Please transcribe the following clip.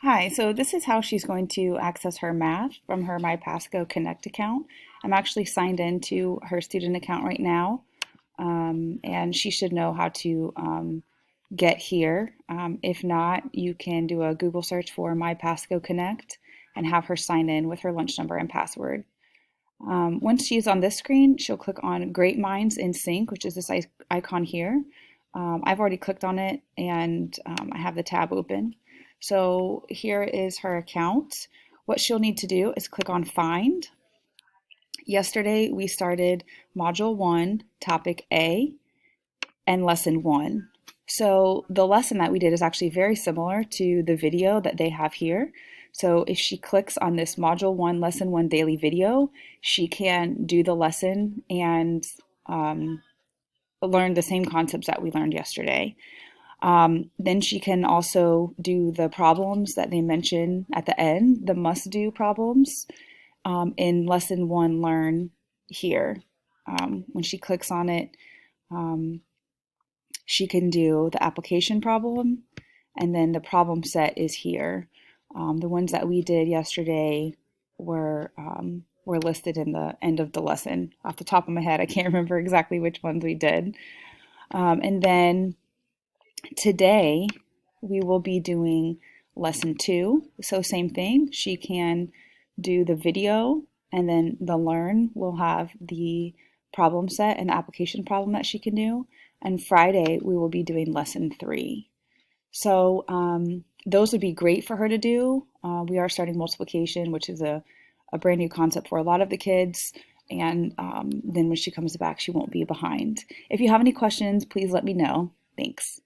Hi, so this is how she's going to access her math from her MyPasco Connect account. I'm actually signed into her student account right now, and she should know how to get here. If not, you can do a Google search for MyPasco Connect and have her sign in with her lunch number and password. Once she's on this screen, she'll click on Great Minds in Sync, which is this icon here. I've already clicked on it and I have the tab open. So here is her account. What she'll need to do is click on Find. Yesterday we started Module 1, Topic A, and Lesson 1. So the lesson that we did is actually very similar to the video that they have here. So if she clicks on this Module 1, Lesson 1 daily video, she can do the lesson and learn the same concepts that we learned yesterday. Then she can also do the problems that they mention at the end, the must-do problems in Lesson 1 Learn here. When she clicks on it, um, she can do the application problem, and then the problem set is here. The ones that we did yesterday were listed in the end of the lesson. Off the top of my head, I can't remember exactly which ones we did. And then today we will be doing lesson 2. So same thing. She can do the video, and then the learn will have the problem set and the application problem that she can do. And Friday we will be doing lesson 3. So those would be great for her to do. We are starting multiplication, which is a brand new concept for a lot of the kids. And then when she comes back, she won't be behind. If you have any questions, please let me know. Thanks.